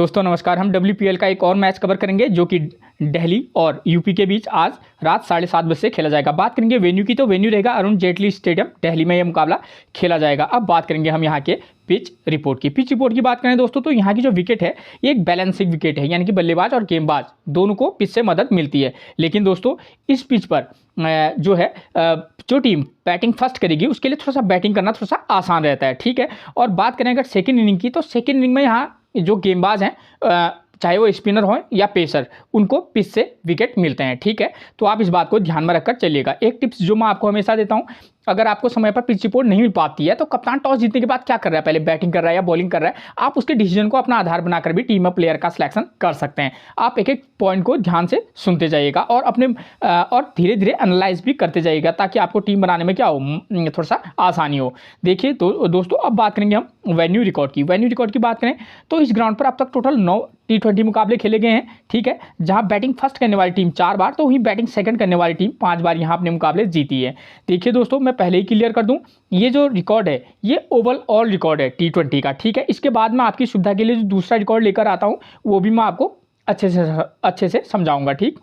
दोस्तों नमस्कार। हम WPL का एक और मैच कवर करेंगे जो कि दिल्ली और यूपी के बीच आज रात 7:30 बजे से खेला जाएगा। बात करेंगे वेन्यू की, तो वेन्यू रहेगा अरुण जेटली स्टेडियम, दिल्ली में यह मुकाबला खेला जाएगा। अब बात करेंगे हम यहाँ के पिच रिपोर्ट की। पिच रिपोर्ट की बात करें दोस्तों, तो यहाँ की जो विकेट है ये एक बैलेंसिंग विकेट है, यानी कि बल्लेबाज और गेंदबाज दोनों को पिच से मदद मिलती है। लेकिन दोस्तों इस पिच पर जो है जो टीम बैटिंग फर्स्ट करेगी उसके लिए थोड़ा सा बैटिंग करना थोड़ा सा आसान रहता है, ठीक है। और बात करें अगर सेकेंड इनिंग की, तो सेकेंड इनिंग में यहाँ जो गेंदबाज हैं चाहे वो स्पिनर हो या पेसर, उनको पिच से विकेट मिलते हैं, ठीक है। तो आप इस बात को ध्यान में रखकर चलिएगा। एक टिप्स जो मैं आपको हमेशा देता हूं, अगर आपको समय पर पिच रिपोर्ट नहीं मिल पाती है तो कप्तान टॉस जीतने के बाद क्या कर रहा है, पहले बैटिंग कर रहा है या बॉलिंग कर रहा है, आप उसके डिसीजन को अपना आधार बनाकर भी टीम में प्लेयर का सिलेक्शन कर सकते हैं। आप एक एक पॉइंट को ध्यान से सुनते जाइएगा और अपने और धीरे धीरे एनालाइज भी करते जाइएगा, ताकि आपको टीम बनाने में क्या हो, थोड़ा सा आसानी हो। देखिए तो दोस्तों अब बात करेंगे हम वेन्यू रिकॉर्ड की। वेन्यू रिकॉर्ड की बात करें तो इस ग्राउंड पर अब तक टोटल 9 T20 मुकाबले खेले गए हैं, ठीक है। जहां बैटिंग फर्स्ट करने वाली टीम 4 बार, तो वहीं बैटिंग सेकंड करने वाली टीम 5 बार यहां अपने मुकाबले जीती है। देखिए दोस्तों, मैं पहले ही क्लियर कर दूं, ये जो रिकॉर्ड है ये ओवरऑल रिकॉर्ड है T20 का, ठीक है। इसके बाद मैं आपकी सुविधा के लिए जो दूसरा रिकॉर्ड लेकर आता हूं वो भी मैं आपको अच्छे से समझाऊंगा, ठीक।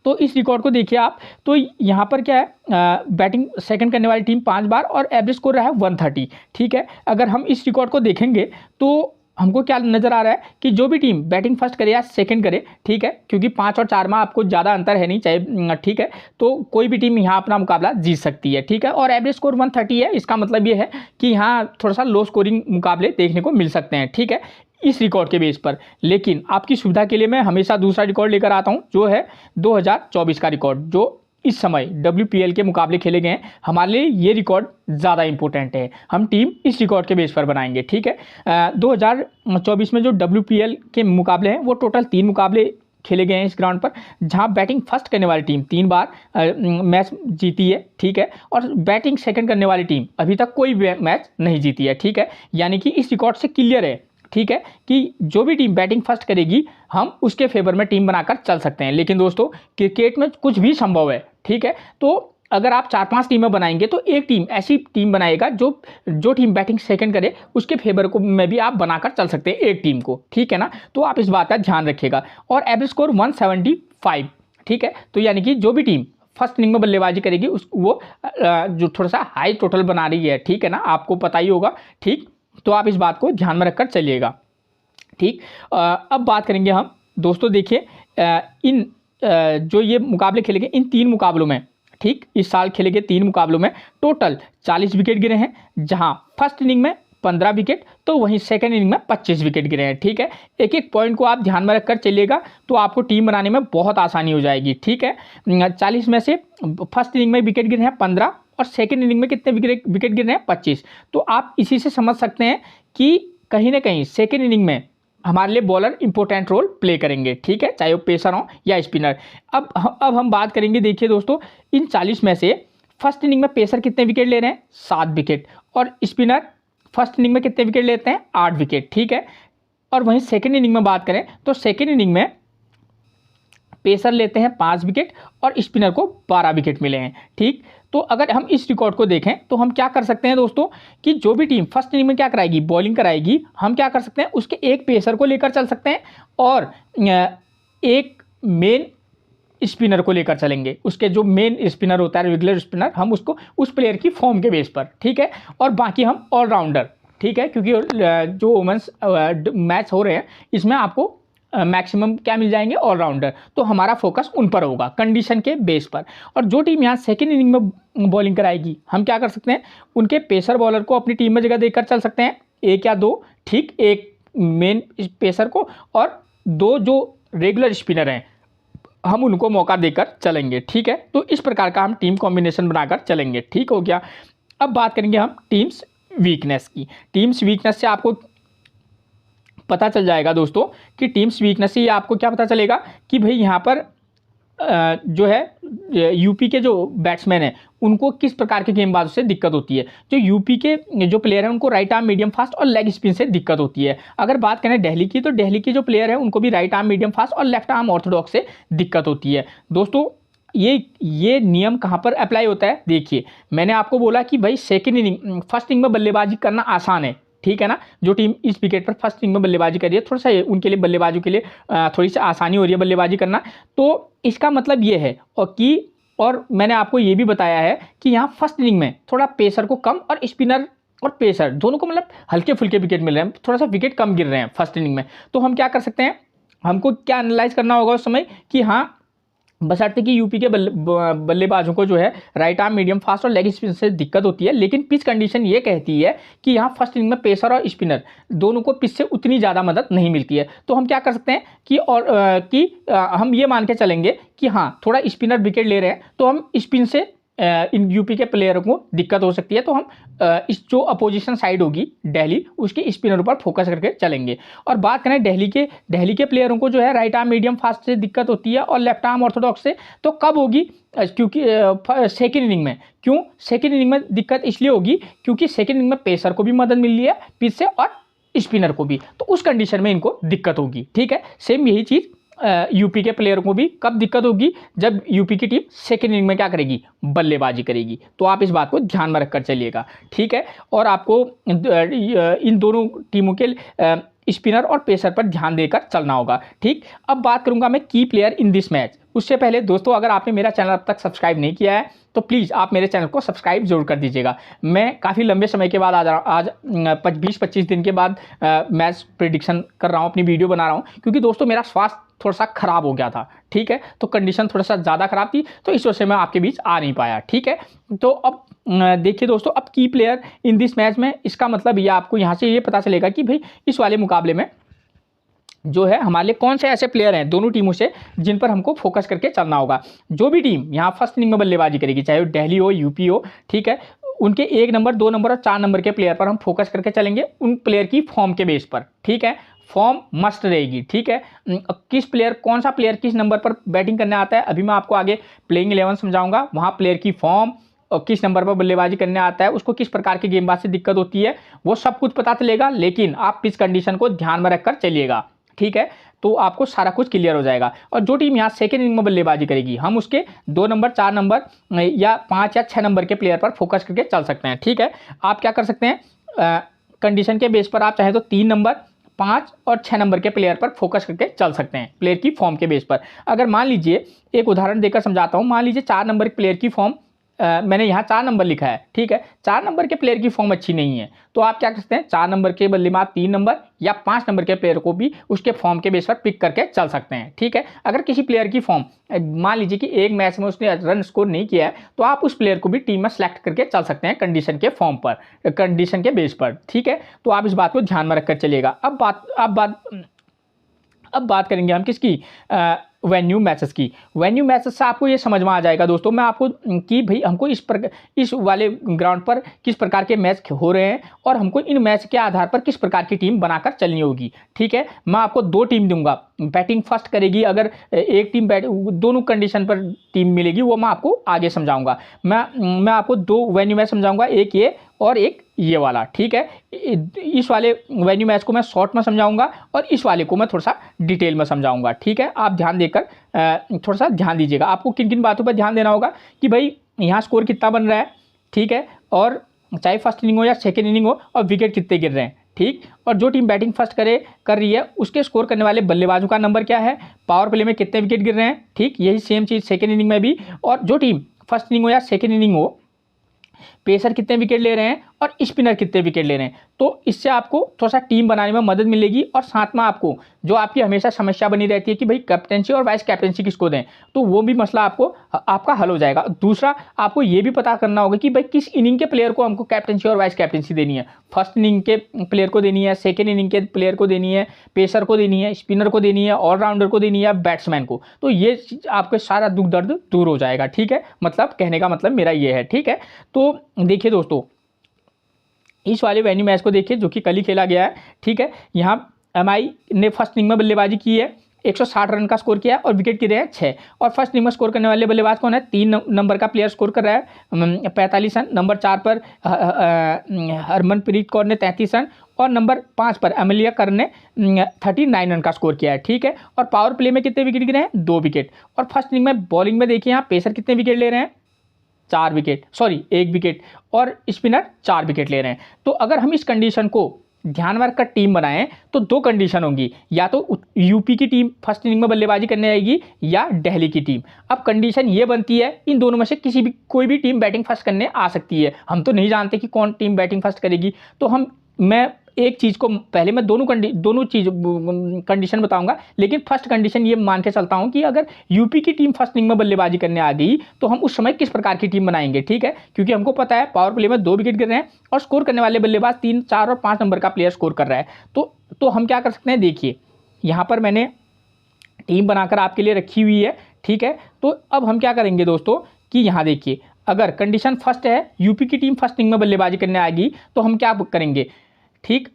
तो इस रिकॉर्ड को देखिए आप, तो यहाँ पर क्या है, बैटिंग सेकंड करने वाली टीम 5 बार और एवरेज स्कोर रहा है 130, ठीक है। अगर हम इस रिकॉर्ड को देखेंगे तो हमको क्या नजर आ रहा है कि जो भी टीम बैटिंग फर्स्ट करे या सेकंड करे, ठीक है, क्योंकि 5 और 4 में आपको ज़्यादा अंतर है नहीं, चाहे, ठीक है, तो कोई भी टीम यहाँ अपना मुकाबला जीत सकती है, ठीक है। और एवरेज स्कोर 130 है, इसका मतलब ये है कि यहाँ थोड़ा सा लो स्कोरिंग मुकाबले देखने को मिल सकते हैं, ठीक है, इस रिकॉर्ड के बेस पर। लेकिन आपकी सुविधा के लिए मैं हमेशा दूसरा रिकॉर्ड लेकर आता हूं, जो है 2024 का रिकॉर्ड, जो इस समय WPL के मुकाबले खेले गए हैं। हमारे लिए ये रिकॉर्ड ज़्यादा इंपॉर्टेंट है, हम टीम इस रिकॉर्ड के बेस पर बनाएंगे, ठीक है। 2024 में जो WPL के मुकाबले हैं वो टोटल 3 मुकाबले खेले गए हैं इस ग्राउंड पर, जहां बैटिंग फर्स्ट करने वाली टीम 3 बार मैच जीती है, ठीक है, और बैटिंग सेकंड करने वाली टीम अभी तक कोई मैच नहीं जीती है, ठीक है। यानी कि इस रिकॉर्ड से क्लियर है, ठीक है, कि जो भी टीम बैटिंग फर्स्ट करेगी हम उसके फेवर में टीम बनाकर चल सकते हैं। लेकिन दोस्तों क्रिकेट में कुछ भी संभव है, ठीक है। तो अगर आप 4-5 टीमें बनाएंगे तो एक टीम ऐसी टीम बनाएगा जो टीम बैटिंग सेकंड करे उसके फेवर को में भी आप बनाकर चल सकते हैं एक टीम को, ठीक है ना। तो आप इस बात का ध्यान रखिएगा। और एवरेज स्कोर 175, ठीक है। तो यानी कि जो भी टीम फर्स्ट इनिंग में बल्लेबाजी करेगी वो जो थोड़ा सा हाई टोटल बना रही है, ठीक है ना, आपको पता ही होगा, ठीक। तो आप इस बात को ध्यान में रखकर चलिएगा, ठीक। अब बात करेंगे हम दोस्तों, देखिए इन जो ये मुकाबले खेले गए, इन 3 मुकाबलों में, ठीक, इस साल खेले गए 3 मुकाबलों में टोटल 40 विकेट गिरे हैं, जहां फर्स्ट इनिंग में 15 विकेट, तो वहीं सेकंड इनिंग में 25 विकेट गिरे हैं, ठीक है। एक एक पॉइंट को आप ध्यान में रखकर चलिएगा तो आपको टीम बनाने में बहुत आसानी हो जाएगी, ठीक है। 40 में से फर्स्ट इनिंग में विकेट गिरे हैं 15 और सेकंड इनिंग में कितने विकेट गिर रहे हैं 25। तो आप इसी से समझ सकते हैं कि कहीं ना कहीं सेकंड इनिंग में हमारे लिए बॉलर इंपॉर्टेंट रोल प्ले करेंगे, ठीक है, चाहे वो पेसर हो या स्पिनर। अब हम बात करेंगे, देखिए दोस्तों, इन 40 में से फर्स्ट इनिंग में पेसर कितने विकेट ले रहे हैं, 7 विकेट, और स्पिनर फर्स्ट इनिंग में कितने विकेट लेते हैं, 8 विकेट, ठीक है। और वहीं सेकेंड इनिंग में बात करें तो सेकेंड इनिंग में पेसर लेते हैं 5 विकेट और स्पिनर को 12 विकेट मिले हैं, ठीक। तो अगर हम इस रिकॉर्ड को देखें तो हम क्या कर सकते हैं दोस्तों, कि जो भी टीम फर्स्ट इनिंग में क्या कराएगी, बॉलिंग कराएगी, हम क्या कर सकते हैं, उसके एक पेसर को लेकर चल सकते हैं और एक मेन स्पिनर को लेकर चलेंगे। उसके जो मेन स्पिनर होता है, रेगुलर स्पिनर, हम उसको उस प्लेयर की फॉर्म के बेस पर, ठीक है। और बाकी हम ऑलराउंडर, ठीक है, क्योंकि जो वुमेंस मैच हो रहे हैं इसमें आपको मैक्सिमम क्या मिल जाएंगे, ऑलराउंडर, तो हमारा फोकस उन पर होगा कंडीशन के बेस पर। और जो टीम यहाँ सेकेंड इनिंग में बॉलिंग कराएगी, हम क्या कर सकते हैं, उनके पेसर बॉलर को अपनी टीम में जगह देकर चल सकते हैं, 1 या 2, ठीक, एक मेन पेसर को और 2 जो रेगुलर स्पिनर हैं हम उनको मौका देकर चलेंगे, ठीक है। तो इस प्रकार का हम टीम कॉम्बिनेशन बनाकर चलेंगे, ठीक हो गया। अब बात करेंगे हम टीम्स वीकनेस की। यूपी वीकनेस से आपको पता चल जाएगा दोस्तों कि टीम्स वीकनेस से आपको क्या पता चलेगा कि भाई यहाँ पर जो है यूपी के जो बैट्समैन हैं उनको किस प्रकार के गेंदबाजों से दिक्कत होती है। जो यूपी के जो प्लेयर हैं उनको राइट आर्म मीडियम फास्ट और लेग स्पिन से दिक्कत होती है। अगर बात करें दिल्ली की, तो दिल्ली के जो प्लेयर हैं उनको भी राइट आर्म मीडियम फास्ट और लेफ्ट आर्म ऑर्थोडॉक्स से दिक्कत होती है। दोस्तों ये नियम कहाँ पर अप्लाई होता है, देखिए मैंने आपको बोला कि भाई सेकेंड इनिंग फर्स्ट इनिंग में बल्लेबाजी करना आसान है, ठीक है ना। जो टीम इस विकेट पर फर्स्ट इनिंग में बल्लेबाजी कर रही है, थोड़ा सा उनके लिए बल्लेबाजों के लिए थोड़ी सी आसानी हो रही है बल्लेबाजी करना। तो इसका मतलब ये है और मैंने आपको ये भी बताया है कि यहाँ फर्स्ट इनिंग में थोड़ा पेसर को कम और स्पिनर और पेसर दोनों को मतलब हल्के फुल्के विकेट मिल रहे हैं, थोड़ा सा विकेट कम गिर रहे हैं फर्स्ट इनिंग में। तो हम क्या कर सकते हैं, हमको क्या एनालाइज करना होगा उस समय कि हाँ, बशर्ते कि यूपी के बल्लेबाजों को जो है राइट आर्म, मीडियम फास्ट और लेग स्पिन से दिक्कत होती है, लेकिन पिच कंडीशन ये कहती है कि यहाँ फर्स्ट इनिंग में पेसर और स्पिनर दोनों को पिच से उतनी ज़्यादा मदद नहीं मिलती है। तो हम क्या कर सकते हैं कि हम ये मान के चलेंगे कि हाँ, थोड़ा स्पिनर विकेट ले रहे हैं तो हम स्पिन से इन यूपी के प्लेयरों को दिक्कत हो सकती है, तो हम इस जो अपोजिशन साइड होगी दिल्ली, उसके स्पिनर पर फोकस करके चलेंगे। और बात करें दिल्ली के प्लेयरों को जो है राइट आर्म, मीडियम फास्ट से दिक्कत होती है और लेफ्ट आर्म ऑर्थोडॉक्स से, तो कब होगी, क्योंकि सेकेंड इनिंग में। क्यों सेकेंड इनिंग में दिक्कत इसलिए होगी क्योंकि सेकेंड इनिंग में पेसर को भी मदद मिल रही है पिच से और स्पिनर को भी, तो उस कंडीशन में इनको दिक्कत होगी। ठीक है, सेम यही चीज़ यूपी के प्लेयर को भी कब दिक्कत होगी, जब यूपी की टीम सेकेंड इनिंग में क्या करेगी, बल्लेबाजी करेगी। तो आप इस बात को ध्यान में रखकर चलिएगा। ठीक है, और आपको इन दोनों टीमों के स्पिनर और पेसर पर ध्यान देकर चलना होगा। ठीक, अब बात करूंगा मैं की प्लेयर इन दिस मैच। उससे पहले दोस्तों, अगर आपने मेरा चैनल अब तक सब्सक्राइब नहीं किया है तो प्लीज़ आप मेरे चैनल को सब्सक्राइब जरूर कर दीजिएगा। मैं काफ़ी लंबे समय के बाद आज 20-25 दिन के बाद मैच प्रेडिक्शन कर रहा हूँ, अपनी वीडियो बना रहा हूँ, क्योंकि दोस्तों मेरा स्वास्थ्य थोड़ा सा खराब हो गया था। ठीक है, तो कंडीशन थोड़ा सा ज़्यादा खराब थी, तो इस वजह से मैं आपके बीच आ नहीं पाया। ठीक है, तो अब देखिए दोस्तों, अब की प्लेयर इन दिस मैच में, इसका मतलब ये आपको यहाँ से ये पता चलेगा कि भाई इस वाले मुकाबले में जो है हमारे लिए कौन से ऐसे प्लेयर हैं दोनों टीमों से जिन पर हमको फोकस करके चलना होगा। जो भी टीम यहाँ फर्स्ट इनिंग में बल्लेबाजी करेगी, चाहे वो दिल्ली हो, यूपी हो, ठीक है, उनके 1 नंबर, 2 नंबर और 4 नंबर के प्लेयर पर हम फोकस करके चलेंगे, उन प्लेयर की फॉर्म के बेस पर। ठीक है, फॉर्म मस्ट रहेगी। ठीक है, कौन सा प्लेयर किस नंबर पर बैटिंग करने आता है, अभी मैं आपको आगे प्लेइंग 11 समझाऊंगा। वहाँ प्लेयर की फॉर्म और किस नंबर पर बल्लेबाजी करने आता है, उसको किस प्रकार के गेंदबाज से दिक्कत होती है, वो सब कुछ पता चलेगा, लेकिन आप पिच कंडीशन को ध्यान में रखकर चलिएगा। ठीक है, तो आपको सारा कुछ क्लियर हो जाएगा। और जो टीम यहाँ सेकेंड इनिंग में बल्लेबाजी करेगी, हम उसके 2 नंबर, 4 नंबर या 5 या 6 नंबर के प्लेयर पर फोकस करके चल सकते हैं। ठीक है, आप क्या कर सकते हैं, कंडीशन के बेस पर आप चाहे तो 3 नंबर, 5 और 6 नंबर के प्लेयर पर फोकस करके चल सकते हैं, प्लेयर की फॉर्म के बेस पर। अगर मान लीजिए, एक उदाहरण देकर समझाता हूँ, मान लीजिए 4 नंबर के प्लेयर की फॉर्म, मैंने यहाँ 4 नंबर लिखा है। ठीक है, 4 नंबर के प्लेयर की फॉर्म अच्छी नहीं है, तो आप क्या कर सकते हैं, 4 नंबर के बदले में आप 3 नंबर या 5 नंबर के प्लेयर को भी उसके फॉर्म के बेस पर पिक करके चल सकते हैं। ठीक है, अगर किसी प्लेयर की फॉर्म, मान लीजिए कि एक मैच में उसने रन स्कोर नहीं किया है, तो आप उस प्लेयर को भी टीम में सेलेक्ट करके चल सकते हैं कंडीशन के फॉर्म पर, कंडीशन के बेस पर। ठीक है, तो आप इस बात को ध्यान में रखकर चलिएगा। अब बात करेंगे हम किसकी, वेन्यू मैचेस की। वेन्यू मैचेस से आपको ये समझ में आ जाएगा दोस्तों, मैं आपको कि भाई हमको इस वाले ग्राउंड पर किस प्रकार के मैच हो रहे हैं और हमको इन मैच के आधार पर किस प्रकार की टीम बनाकर चलनी होगी। ठीक है, मैं आपको 2 टीम दूंगा, बैटिंग फर्स्ट करेगी, अगर एक टीम दोनों कंडीशन पर टीम मिलेगी, वो मैं आपको आगे समझाऊंगा। मैं आपको 2 वेन्यू मैच समझाऊंगा, एक ये और एक ये वाला। ठीक है, इस वाले वेन्यू मैच को मैं शॉर्ट में समझाऊंगा और इस वाले को मैं थोड़ा सा डिटेल में समझाऊंगा। ठीक है, आप ध्यान देकर थोड़ा सा ध्यान दीजिएगा। आपको किन किन बातों पर ध्यान देना होगा कि भाई यहाँ स्कोर कितना बन रहा है, ठीक है, और चाहे फर्स्ट इनिंग हो या सेकेंड इनिंग हो, और विकेट कितने गिर रहे हैं। ठीक, और जो टीम बैटिंग फर्स्ट कर रही है, उसके स्कोर करने वाले बल्लेबाजों का नंबर क्या है, पावर प्ले में कितने विकेट गिर रहे हैं। ठीक, यही सेम चीज़ सेकेंड इनिंग में भी, और जो टीम फर्स्ट इनिंग हो या सेकेंड इनिंग हो, पेसर कितने विकेट ले रहे हैं और स्पिनर कितने विकेट ले रहे हैं। तो इससे आपको थोड़ा सा टीम बनाने में मदद मिलेगी, और साथ में आपको जो आपकी हमेशा समस्या बनी रहती है कि भाई कैप्टेंसी और वाइस कैप्टेंसी किसको दें, तो वो भी मसला आपका हल हो जाएगा। दूसरा, आपको ये भी पता करना होगा कि भाई किस इनिंग के प्लेयर को हमको कैप्टेंसी और वाइस कैप्टेंसी देनी है। फर्स्ट इनिंग के प्लेयर को देनी है, सेकेंड इनिंग के प्लेयर को देनी है, पेसर को देनी है, स्पिनर को देनी है, ऑलराउंडर को देनी है, बैट्समैन को। तो ये आपके सारा दुख दर्द दूर हो जाएगा। ठीक है, मतलब कहने का मतलब मेरा ये है। ठीक है, तो देखिए दोस्तों, इस वाले वेन्यू मैच को देखिए जो कि कल ही खेला गया है। ठीक है, यहाँ एमआई ने फर्स्ट इनिंग में बल्लेबाजी की है, 160 रन का स्कोर किया है और विकेट गिरे हैं 6। और फर्स्ट इनिंग में स्कोर करने वाले बल्लेबाज कौन है, 3 नंबर का प्लेयर स्कोर कर रहा है 45 रन, नंबर 4 पर हरमनप्रीत कौर ने 33 रन, और नंबर 5 पर अमेलिया कर ने 39 रन का स्कोर किया है। ठीक है, और पावर प्ले में कितने विकेट गिरे हैं, 2 विकेट। और फर्स्ट इनिंग में बॉलिंग में देखिए यहाँ पेसर कितने विकेट ले रहे हैं, 1 विकेट, और स्पिनर 4 विकेट ले रहे हैं। तो अगर हम इस कंडीशन को ध्यान में रखकर टीम बनाएं तो दो कंडीशन होंगी, या तो यूपी की टीम फर्स्ट इनिंग में बल्लेबाजी करने आएगी या दिल्ली की टीम। अब कंडीशन ये बनती है इन दोनों में से कोई भी टीम बैटिंग फर्स्ट करने आ सकती है। हम तो नहीं जानते कि कौन टीम बैटिंग फर्स्ट करेगी, तो मैं एक चीज़ को पहले मैं दोनों चीज कंडीशन बताऊंगा, लेकिन फर्स्ट कंडीशन ये मान के चलता हूं कि अगर यूपी की टीम फर्स्ट इनिंग में बल्लेबाजी करने आ गई तो हम उस समय किस प्रकार की टीम बनाएंगे, ठीक है। क्योंकि हमको पता है पावर प्ले में 2 विकेट गिर रहे हैं और स्कोर करने वाले बल्लेबाज 3, 4 और 5 नंबर का प्लेयर स्कोर कर रहा है। तो हम क्या कर सकते हैं, देखिए यहाँ पर मैंने टीम बनाकर आपके लिए रखी हुई है, ठीक है। तो अब हम क्या करेंगे दोस्तों कि यहाँ देखिए, अगर कंडीशन फर्स्ट है यूपी की टीम फर्स्ट इनिंग में बल्लेबाजी करने आएगी तो हम क्या करेंगे, ठीक।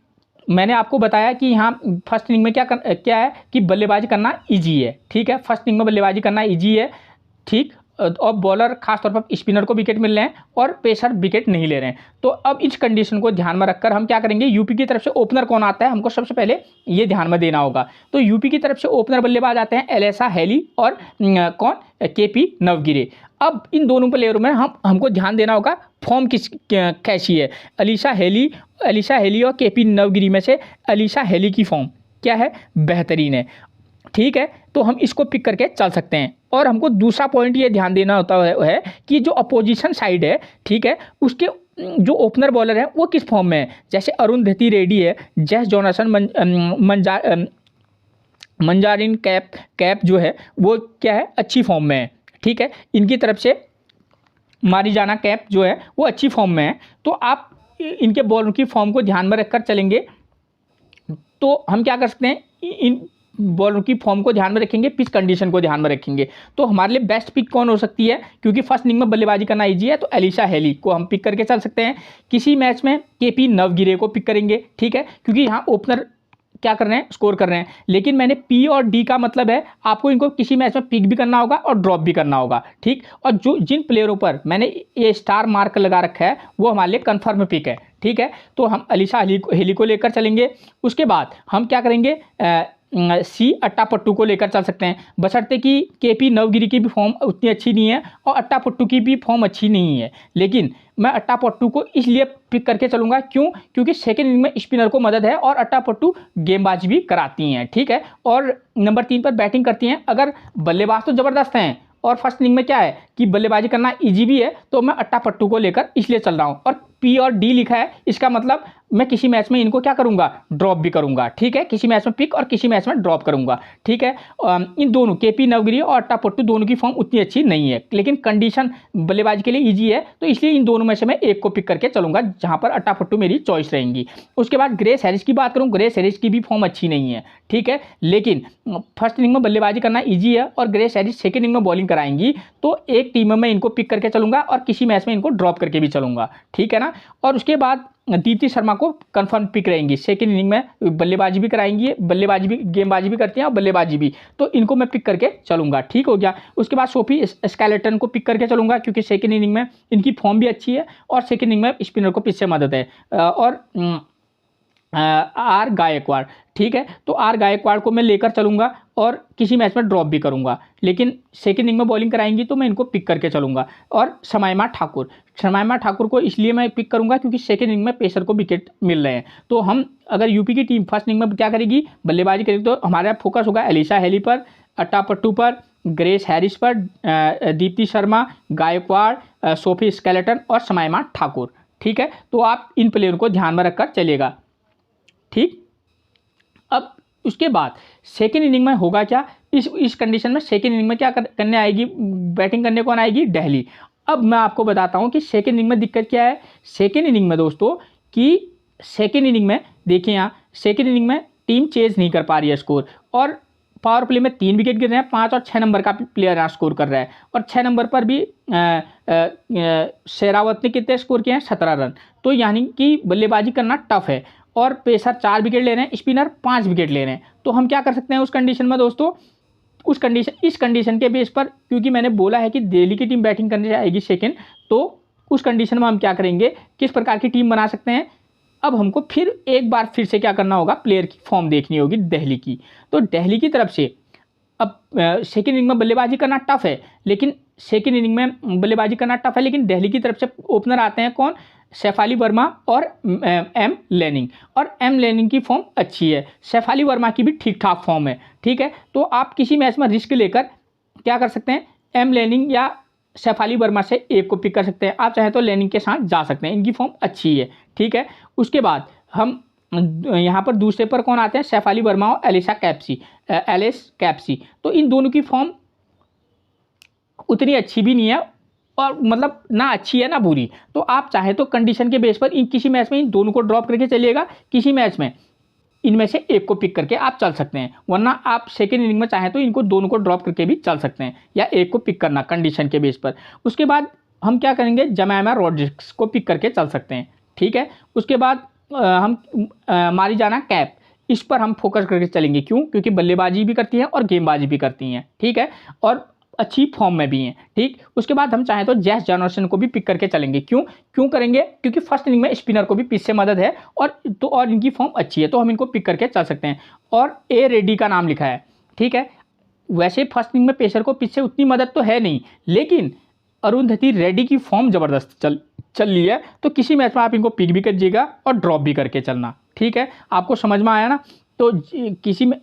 मैंने आपको बताया कि यहाँ फर्स्ट इनिंग में क्या है कि बल्लेबाजी करना इजी है, ठीक है। फर्स्ट इनिंग में बल्लेबाजी करना इजी है, ठीक। और बॉलर खासतौर पर स्पिनर को विकेट मिल रहे हैं और पेसर विकेट नहीं ले रहे हैं। तो अब इस कंडीशन को ध्यान में रखकर हम क्या करेंगे, यूपी की तरफ से ओपनर कौन आता है हमको सबसे पहले ये ध्यान में देना होगा। तो यूपी की तरफ से ओपनर बल्लेबाज आते हैं एलिशा हेली और कौन, केपी नवगिरे। अब इन दोनों प्लेयरों में हमको ध्यान देना होगा फॉर्म कैसी है। एलिशा हेली और केपी नवगिरी में से एलिशा हेली की फॉर्म क्या है, बेहतरीन है, ठीक है। तो हम इसको पिक करके चल सकते हैं। और हमको दूसरा पॉइंट ये ध्यान देना होता है कि जो अपोजिशन साइड है, ठीक है, उसके जो ओपनर बॉलर है वो किस फॉर्म में है। जैसे अरुंधति रेड्डी है, जेस जॉनसन, मंजारिन कैप जो है वो क्या है, अच्छी फॉर्म में है, ठीक है। इनकी तरफ से मारिजाना कैप जो है वो अच्छी फॉर्म में है। तो आप इनके बॉलर की फॉर्म को ध्यान में रखकर चलेंगे तो हम क्या कर सकते हैं, इन बॉलर की फॉर्म को ध्यान में रखेंगे, पिच कंडीशन को ध्यान में रखेंगे। तो हमारे लिए बेस्ट पिक कौन हो सकती है, क्योंकि फर्स्ट इनिंग में बल्लेबाजी करना इजी है, तो एलिशा हेली को हम पिक करके चल सकते हैं। किसी मैच में केपी नवगिरे को पिक करेंगे, ठीक है, क्योंकि यहाँ ओपनर क्या कर रहे हैं, स्कोर कर रहे हैं। लेकिन मैंने पी और डी का मतलब है आपको इनको किसी मैच में पिक भी करना होगा और ड्रॉप भी करना होगा, ठीक। और जिन प्लेयरों पर मैंने ये स्टार मार्क लगा रखा है वो हमारे लिए कन्फर्म पिक है, ठीक है। तो हम एलिशा हेली को लेकर चलेंगे। उसके बाद हम क्या करेंगे, सी अट्टापट्टू को लेकर चल सकते हैं, बशर्ते कि केपी नवगिरी की भी फॉर्म उतनी अच्छी नहीं है और अट्टापट्टू की भी फॉर्म अच्छी नहीं है। लेकिन मैं अट्टापट्टू को इसलिए पिक करके चलूँगा, क्योंकि सेकेंड इनिंग में स्पिनर को मदद है और अट्टापट्टू गेंदबाजी भी कराती हैं, ठीक है। और नंबर 3 पर बैटिंग करती हैं। अगर बल्लेबाज तो ज़बरदस्त हैं और फर्स्ट इनिंग में क्या है कि बल्लेबाजी करना ईजी भी है, तो मैं अट्टापट्टू को लेकर इसलिए चल रहा हूँ। और पी और डी लिखा है, इसका मतलब मैं किसी मैच में इनको क्या करूंगा, ड्रॉप भी करूंगा, ठीक है। किसी मैच में पिक और किसी मैच में ड्रॉप करूंगा, ठीक है। इन दोनों केपी नवगिरी और अट्टापट्टू दोनों की फॉर्म उतनी अच्छी नहीं है, लेकिन कंडीशन बल्लेबाजी के लिए इजी है, तो इसलिए इन दोनों में से मैं एक को पिक करके चलूंगा जहां पर अट्टापट्टू मेरी चॉइस रहेंगी। उसके बाद ग्रेस हैरिस की बात करूं, ग्रेस हैरिस की भी फॉर्म अच्छी नहीं है, ठीक है। लेकिन फर्स्ट इनिंग में बल्लेबाजी करना ईजी है और ग्रेस हैरिस सेकेंड इनिंग में बॉलिंग कराएंगी, तो एक टीम में मैं इनको पिक करके चलूंगा और किसी मैच में इनको ड्रॉप करके भी चलूंगा, ठीक है ना। और उसके बाद दीप्ति शर्मा को कंफर्म पिक रहेंगी, सेकेंड इनिंग में बल्लेबाजी भी कराएंगी, बल्लेबाजी भी गेंदबाजी भी करती हैं और बल्लेबाजी भी, तो इनको मैं पिक करके चलूंगा, ठीक हो गया। उसके बाद सोफी स्केलेटन को पिक करके चलूंगा, क्योंकि सेकेंड इनिंग में इनकी फॉर्म भी अच्छी है और सेकेंड इनिंग में स्पिनर को पिच से मदद है। और आर गायकवाड़, ठीक है। तो आर गायकवाड़ को मैं लेकर चलूंगा और किसी मैच में ड्रॉप भी करूंगा, लेकिन सेकेंड इनिंग में बॉलिंग कराएंगी तो मैं इनको पिक करके चलूंगा। और शमाइमा ठाकुर को इसलिए मैं पिक करूंगा क्योंकि सेकेंड इनिंग में पेसर को विकेट मिल रहे हैं। तो हम अगर यूपी की टीम फर्स्ट इनिंग में क्या करेगी, बल्लेबाजी करेगी, तो हमारा फोकस होगा एलिशा हेली पर, अट्टापट्टू पर, ग्रेस हैरिस पर, दीप्ति शर्मा, गायकवाड़, सोफी स्केलेटन और शमाइमा ठाकुर, ठीक है। तो आप इन प्लेयरों को ध्यान में रखकर चलेगा, ठीक। अब उसके बाद सेकेंड इनिंग में होगा क्या, इस कंडीशन में सेकेंड इनिंग में क्या करने आएगी, बैटिंग करने कौन आएगी, दिल्ली। अब मैं आपको बताता हूं कि सेकेंड इनिंग में दिक्कत क्या है। सेकेंड इनिंग में दोस्तों कि सेकेंड इनिंग में देखिए, यहाँ सेकेंड इनिंग में टीम चेज नहीं कर पा रही है स्कोर, और पावर प्ले में 3 विकेट गिर रहे हैं, 5 और 6 नंबर का प्लेयर यहाँ स्कोर कर रहा है, और 6 नंबर पर भी शेरावत ने कितने स्कोर किए हैं, 17 रन। तो यानी कि बल्लेबाजी करना टफ है और पेसर 4 विकेट ले रहे हैं, स्पिनर 5 विकेट ले रहे हैं। तो हम क्या कर सकते हैं उस कंडीशन में दोस्तों, इस कंडीशन के बेस पर, क्योंकि मैंने बोला है कि दिल्ली की टीम बैटिंग करने आएगी सेकेंड, तो उस कंडीशन में हम क्या करेंगे, किस प्रकार की टीम बना सकते हैं। अब हमको एक बार फिर से क्या करना होगा, प्लेयर की फॉर्म देखनी होगी दिल्ली की। तो दिल्ली की तरफ से अब सेकेंड इनिंग में बल्लेबाजी करना टफ है, लेकिन दिल्ली की तरफ से ओपनर आते हैं कौन, शेफाली वर्मा और एम लेनिंग, और एम लेनिंग की फॉर्म अच्छी है, शेफाली वर्मा की भी ठीक ठाक फॉर्म है, ठीक है। तो आप किसी मैच में रिस्क लेकर क्या कर सकते हैं, एम लेनिंग या शेफाली वर्मा से एक को पिक कर सकते हैं। आप चाहे तो लेनिंग के साथ जा सकते हैं, इनकी फॉर्म अच्छी है, ठीक है। उसके बाद हम यहाँ पर दूसरे पर कौन आते हैं, शेफाली वर्मा और एलिस कैप्सी। तो इन दोनों की फॉर्म उतनी अच्छी भी नहीं है, और मतलब ना अच्छी है ना बुरी। तो आप चाहे तो कंडीशन के बेस पर इन किसी मैच में इन दोनों को ड्रॉप करके चलिएगा, किसी मैच में इनमें से एक को पिक करके आप चल सकते हैं, वरना आप सेकेंड इनिंग में चाहें तो इनको दोनों को ड्रॉप करके भी चल सकते हैं, या एक को पिक करना कंडीशन के बेस पर। उसके बाद हम क्या करेंगे, जमैमा रॉड्रिग्स को पिक करके चल सकते हैं, ठीक है। उसके बाद हम मारिजाना कैप, इस पर हम फोकस करके चलेंगे, क्यों, क्योंकि बल्लेबाजी भी करती हैं और गेंदबाजी भी करती हैं, ठीक है, और अच्छी फॉर्म में भी हैं, ठीक। उसके बाद हम चाहें तो जैस जॉनसन को भी पिक करके चलेंगे, क्यों करेंगे, क्योंकि फर्स्ट इनिंग में स्पिनर को भी पिच से मदद है, और इनकी फॉर्म अच्छी है, तो हम इनको पिक करके चल सकते हैं। और ए रेड्डी का नाम लिखा है, ठीक है। वैसे फर्स्ट इनिंग में पेसर को पिच से उतनी मदद तो है नहीं, लेकिन अरुंधति रेड्डी की फॉर्म जबरदस्त चल रही है, तो किसी मैच में आप इनको पिक भी करिएगा और ड्रॉप भी करके चलना, ठीक है। आपको समझ में आया ना। तो किसी में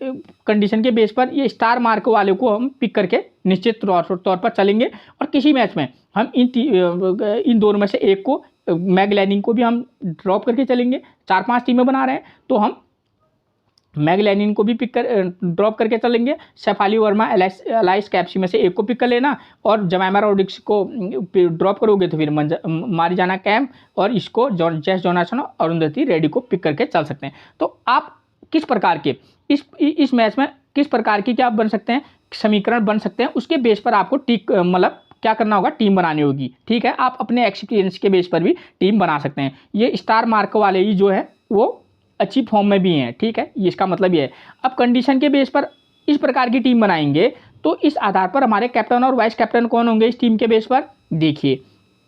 कंडीशन के बेस पर ये स्टार मार्क वाले को हम पिक करके निश्चित तौर पर चलेंगे, और किसी मैच में हम इन दोनों में से एक को, मैग लेनिंग को भी हम ड्रॉप करके चलेंगे। 4-5 टीमें बना रहे हैं, तो हम मैग लेनिन को भी ड्रॉप करके चलेंगे। शेफाली वर्मा, एलिस कैप्सी में से एक को पिक कर लेना, और जमैमा रॉड्रिग्स को ड्रॉप करोगे तो फिर मारिजाना कैप और इसको जैस जॉनसन और अरुंधति रेड्डी को पिक करके चल सकते हैं। तो आप किस प्रकार के इस मैच में किस प्रकार की क्या बन सकते हैं, समीकरण बन सकते हैं, उसके बेस पर आपको मतलब क्या करना होगा, टीम बनानी होगी, ठीक है। आप अपने एक्सपीरियंस के बेस पर भी टीम बना सकते हैं। ये स्टार मार्क वाले ही जो है वो अच्छी फॉर्म में भी हैं, ठीक है, इसका मतलब ये है। अब कंडीशन के बेस पर इस प्रकार की टीम बनाएंगे, तो इस आधार पर हमारे कैप्टन और वाइस कैप्टन कौन होंगे इस टीम के बेस पर, देखिए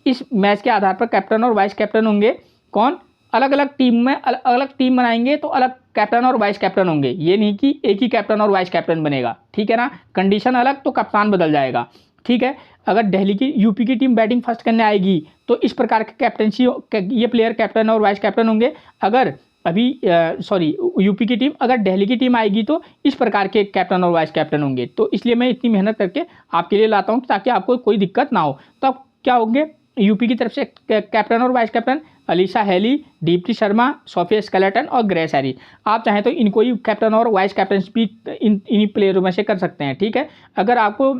इस मैच के आधार पर कैप्टन और वाइस कैप्टन होंगे कौन, अलग अलग टीम में अलग अलग टीम बनाएंगे तो अलग कैप्टन और वाइस कैप्टन होंगे, ये नहीं कि एक ही कैप्टन और वाइस कैप्टन बनेगा, ठीक है ना। कंडीशन अलग तो कप्तान बदल जाएगा, ठीक है। अगर दिल्ली की यूपी की टीम बैटिंग फर्स्ट करने आएगी तो इस प्रकार के कैप्टनसी ये प्लेयर कैप्टन और वाइस कैप्टन होंगे। अगर यूपी की टीम अगर दिल्ली की टीम आएगी तो इस प्रकार के कैप्टन और वाइस कैप्टन होंगे। तो इसलिए मैं इतनी मेहनत करके आपके लिए लाता हूँ ताकि आपको कोई दिक्कत ना हो। तो अब क्या होंगे यूपी की तरफ से कैप्टन और vice captain, Alyssa Healy, Deepti Sharma, Sophia Ecclestone और ग्रेस हैरी। आप चाहें तो इनको ही कैप्टन और वाइस कैप्टन भी इन्हीं प्लेयरों में से कर सकते हैं, ठीक है। अगर आपको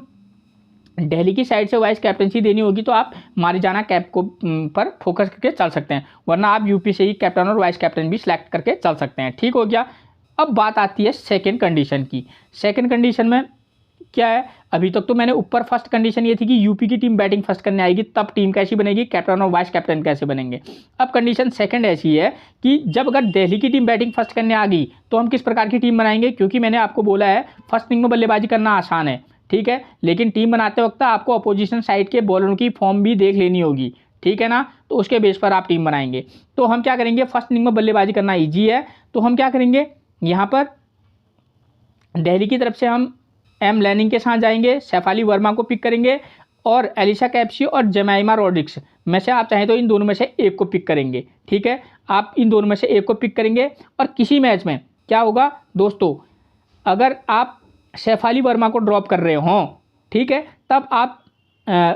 दिल्ली की साइड से वाइस कैप्टनसी देनी होगी तो आप मारिजाना कैप को पर फोकस करके चल सकते हैं, वरना आप यूपी से ही कैप्टन और वाइस कैप्टन भी सिलेक्ट करके चल सकते हैं, ठीक हो गया। अब बात आती है सेकंड कंडीशन की। सेकंड कंडीशन में क्या है, अभी तक तो मैंने ऊपर फर्स्ट कंडीशन ये थी कि यूपी की टीम बैटिंग फर्स्ट करने आएगी तब टीम कैसी बनेगी, कैप्टन और वाइस कैप्टन कैसे बनेंगे। अब कंडीशन सेकंड ऐसी है कि जब अगर दिल्ली की टीम बैटिंग फर्स्ट करने आ गई तो हम किस प्रकार की टीम बनाएंगे, क्योंकि मैंने आपको बोला है फर्स्ट इनिंग में बल्लेबाजी करना आसान है, ठीक है, लेकिन टीम बनाते वक्त आपको अपोजिशन साइड के बॉलरों की फॉर्म भी देख लेनी होगी, ठीक है ना। तो उसके बेस पर आप टीम बनाएंगे। तो हम क्या करेंगे, फर्स्ट इनिंग में बल्लेबाजी करना ईजी है, तो हम क्या करेंगे, यहाँ पर दिल्ली की तरफ से हम एम लेनिंग के साथ जाएंगे, शेफाली वर्मा को पिक करेंगे, और एलिशा कैप्सी और जमैमा रॉड्रिग्स में से आप चाहें तो इन दोनों में से एक को पिक करेंगे, ठीक है। आप इन दोनों में से एक को पिक करेंगे, और किसी मैच में क्या होगा दोस्तों, अगर आप शेफाली वर्मा को ड्रॉप कर रहे हों, ठीक है, तब आप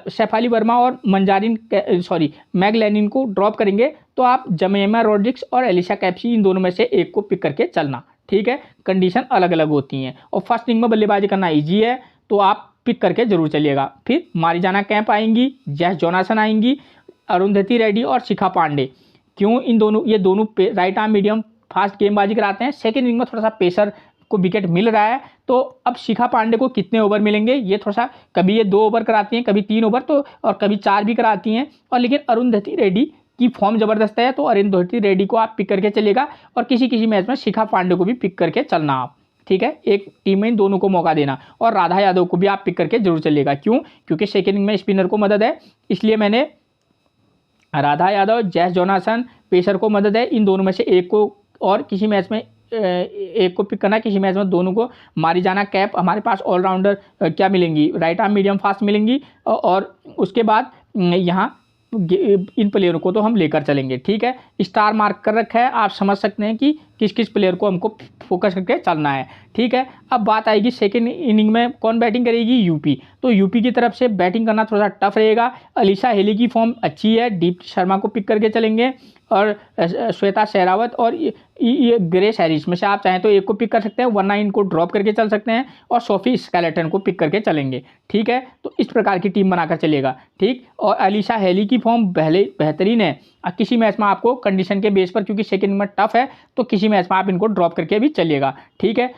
शेफाली वर्मा और मैग लेनिन को ड्रॉप करेंगे तो आप जमैमा रॉड्रिग्स और एलिशा कैप्सी इन दोनों में से एक को पिक करके चलना, ठीक है। कंडीशन अलग अलग होती हैं, और फर्स्ट इनिंग में बल्लेबाजी करना ईजी है तो आप पिक करके जरूर चलिएगा। फिर मारिजाना कैप आएंगी, जैस जॉनसन आएंगी, अरुंधति रेड्डी और शिखा पांडे। क्यों, ये दोनों राइट आर्म मीडियम फास्ट गेंदबाजी कराते हैं। सेकेंड इनिंग में थोड़ा सा पेसर को विकेट मिल रहा है, तो अब शिखा पांडे को कितने ओवर मिलेंगे, ये थोड़ा सा, कभी ये 2 ओवर कराती हैं, कभी 3 ओवर, तो और कभी 4 भी कराती हैं। और लेकिन अरुंधति रेड्डी की फॉर्म जबरदस्त है, तो अरुंधति रेड्डी को आप पिक करके चलेगा, और किसी मैच में शिखा पांडे को भी पिक करके चलना आप, ठीक है। एक टीम में इन दोनों को मौका देना, और राधा यादव को भी आप पिक करके जरूर चलेगा। क्यों, क्योंकि सेकेंड इनिंग में स्पिनर को मदद है, इसलिए मैंने राधा यादव, जैस जॉनसन, पेसर को मदद है, इन दोनों में से एक को, और किसी मैच में एक को पिक करना, किसी मैच में दोनों को। मारिजाना कैप हमारे पास ऑलराउंडर क्या मिलेंगी, राइट आर्म मीडियम फास्ट मिलेंगी, और उसके बाद यहाँ इन प्लेयरों को तो हम लेकर चलेंगे। ठीक है, स्टार मार्क कर रखा है, आप समझ सकते हैं कि किस किस प्लेयर को हमको फोकस करके चलना है। ठीक है, अब बात आएगी सेकेंड इनिंग में कौन बैटिंग करेगी, यूपी। तो यूपी की तरफ से बैटिंग करना थोड़ा सा टफ रहेगा। अलीशा हेली की फॉर्म अच्छी है, दीप्ति शर्मा को पिक करके चलेंगे और श्वेता शेरावत और ये ग्रेस हैरिस में से आप चाहें तो एक को पिक कर सकते हैं, वरना इनको ड्रॉप करके चल सकते हैं और सोफी स्केलेटन को पिक करके चलेंगे। ठीक है, तो इस प्रकार की टीम बनाकर चलेगा। ठीक, और अलीशा हेली की फॉर्म बेहतरीन है। किसी मैच में आपको कंडीशन के बेस पर, क्योंकि सेकंड में टफ है, तो किसी मैच में आप इनको ड्रॉप करके भी चलिएगा। ठीक है,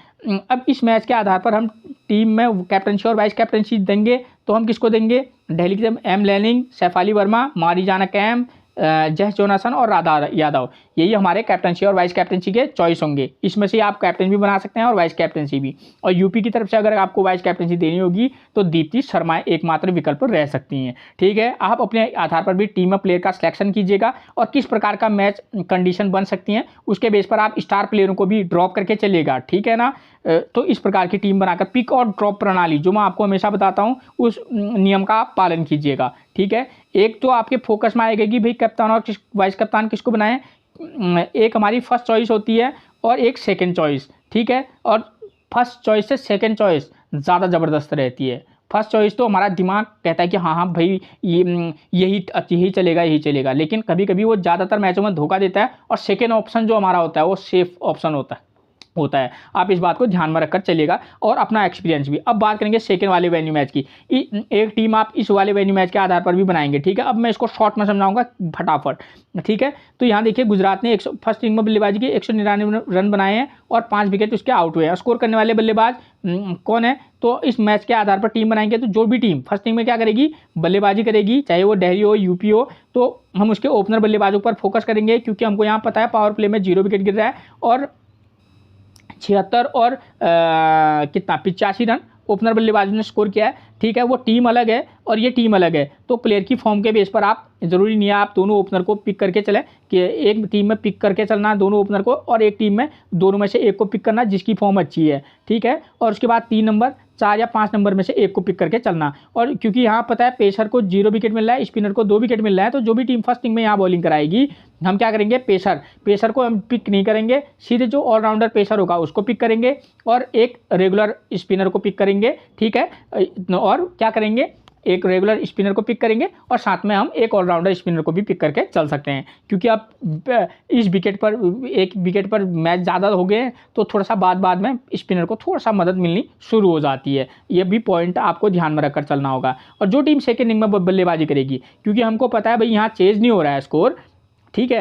अब इस मैच के आधार पर हम टीम में कैप्टनसी और वाइस कैप्टनसी देंगे। तो हम किसको देंगे, दिल्ली की Meg Lanning, Shafali Verma, Marizanne Kapp, Jess Jonassen और राधा यादव, यही हमारे कैप्टनसी और वाइस कैप्टनसी के चॉइस होंगे। इसमें से आप कैप्टन भी बना सकते हैं और वाइस कैप्टनसी भी। और यूपी की तरफ से अगर आपको वाइस कैप्टनसी देनी होगी तो दीप्ति शर्मा एकमात्र विकल्प रह सकती हैं। ठीक है, आप अपने आधार पर भी टीम में प्लेयर का सिलेक्शन कीजिएगा और किस प्रकार का मैच कंडीशन बन सकती हैं उसके बेस पर आप स्टार प्लेयरों को भी ड्रॉप करके चलिएगा। ठीक है ना, तो इस प्रकार की टीम बनाकर पिक और ड्रॉप प्रणाली जो मैं आपको हमेशा बताता हूँ उस नियम का आप पालन कीजिएगा। ठीक है, एक तो आपके फोकस में आएगा कि भाई कप्तान और वाइस कप्तान किसको बनाएं। एक हमारी फर्स्ट चॉइस होती है और एक सेकंड चॉइस। ठीक है, और फर्स्ट चॉइस से सेकंड चॉइस ज़्यादा ज़बरदस्त रहती है। फर्स्ट चॉइस तो हमारा दिमाग कहता है कि हाँ हाँ भाई यही चलेगा, लेकिन कभी कभी वो ज़्यादातर मैचों में धोखा देता है और सेकेंड ऑप्शन जो हमारा होता है वो सेफ ऑप्शन होता है। आप इस बात को ध्यान में रखकर चलिएगा और अपना एक्सपीरियंस भी। अब बात करेंगे सेकंड वाले वेन्यू मैच की। एक टीम आप इस वाले वेन्यू मैच के आधार पर भी बनाएंगे। ठीक है, अब मैं इसको शॉर्ट में समझाऊंगा फटाफट। ठीक है, तो यहाँ देखिए गुजरात ने फर्स्ट इनिंग में बल्लेबाजी की 199 रन बनाए हैं और 5 विकेट उसके आउट हुए हैं। स्कोर करने वाले बल्लेबाज कौन है, तो इस मैच के आधार पर टीम बनाएंगे। तो जो भी टीम फर्स्ट इनिंग में क्या करेगी, बल्लेबाजी करेगी, चाहे वो दिल्ली हो यूपी हो, तो हम उसके ओपनर बल्लेबाजों पर फोकस करेंगे, क्योंकि हमको यहाँ पता है पावर प्ले में 0 विकेट गिर रहा है और 76 और कितना 85 रन ओपनर बल्लेबाजों ने स्कोर किया है। ठीक है, वो टीम अलग है और ये टीम अलग है, तो प्लेयर की फॉर्म के बेस पर आप ज़रूरी नहीं है आप दोनों ओपनर को पिक करके चलें कि एक टीम में पिक करके चलना है दोनों ओपनर को, और एक टीम में दोनों में से एक को पिक करना जिसकी फॉर्म अच्छी है। ठीक है, और उसके बाद 3 नंबर 4 या 5 नंबर में से एक को पिक करके चलना। और क्योंकि यहाँ पता है पेसर को 0 विकेट मिल रहा है, स्पिनर को 2 विकेट मिल रहा है, तो जो भी टीम फर्स्ट इनिंग में यहाँ बॉलिंग कराएगी हम क्या करेंगे, पेसर को हम पिक नहीं करेंगे, सीधे जो ऑलराउंडर पेसर होगा उसको पिक करेंगे और एक रेगुलर स्पिनर को पिक करेंगे। ठीक है, और क्या करेंगे, एक रेगुलर स्पिनर को पिक करेंगे और साथ में हम एक ऑलराउंडर स्पिनर को भी पिक करके चल सकते हैं, क्योंकि अब इस विकेट पर एक विकेट पर मैच ज़्यादा हो गए तो थोड़ा सा बाद में स्पिनर को थोड़ा सा मदद मिलनी शुरू हो जाती है। ये भी पॉइंट आपको ध्यान में रखकर चलना होगा। और जो टीम सेकेंड इनिंग में बल्लेबाजी करेगी, क्योंकि हमको पता है भाई यहाँ चेज नहीं हो रहा है स्कोर। ठीक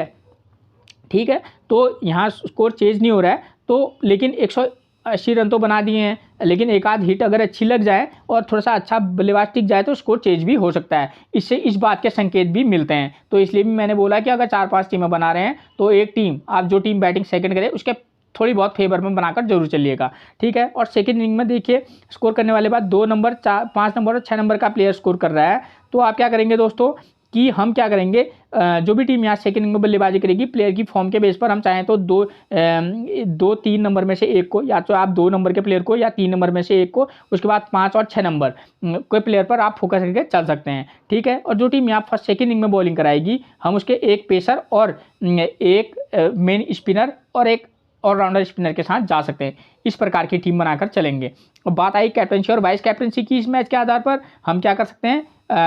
है, तो यहाँ स्कोर चेज नहीं हो रहा है, तो लेकिन 180 रन तो बना दिए हैं, लेकिन एक आध हिट अगर अच्छी लग जाए और थोड़ा सा अच्छा बल्लेबाज टिक जाए तो स्कोर चेंज भी हो सकता है। इससे इस बात के संकेत भी मिलते हैं। तो इसलिए भी मैंने बोला कि अगर 4-5 टीमें बना रहे हैं तो एक टीम आप जो टीम बैटिंग सेकंड करे उसके थोड़ी बहुत फेवर में बनाकर जरूर चलिएगा। ठीक है, और सेकंड इनिंग में देखिए स्कोर करने वाले बाद 2 नंबर 4 5 नंबर और 6 नंबर का प्लेयर स्कोर कर रहा है, तो आप क्या करेंगे दोस्तों कि हम क्या करेंगे, जो भी टीम यहाँ सेकंड इनिंग में बल्लेबाजी करेगी प्लेयर की फॉर्म के बेस पर हम चाहें तो 2-3 नंबर में से एक को, या तो आप 2 नंबर के प्लेयर को या 3 नंबर में से एक को, उसके बाद 5 और 6 नंबर कोई प्लेयर पर आप फोकस करके चल सकते हैं। ठीक है, और जो टीम यहाँ फर्स्ट सेकंड इनिंग में बॉलिंग कराएगी हम उसके एक पेसर और एक मेन स्पिनर और एक ऑलराउंडर स्पिनर के साथ जा सकते हैं। इस प्रकार की टीम बनाकर चलेंगे। और बात आई कैप्टनसी और वाइस कैप्टनसी की, इस मैच के आधार पर हम क्या कर सकते हैं,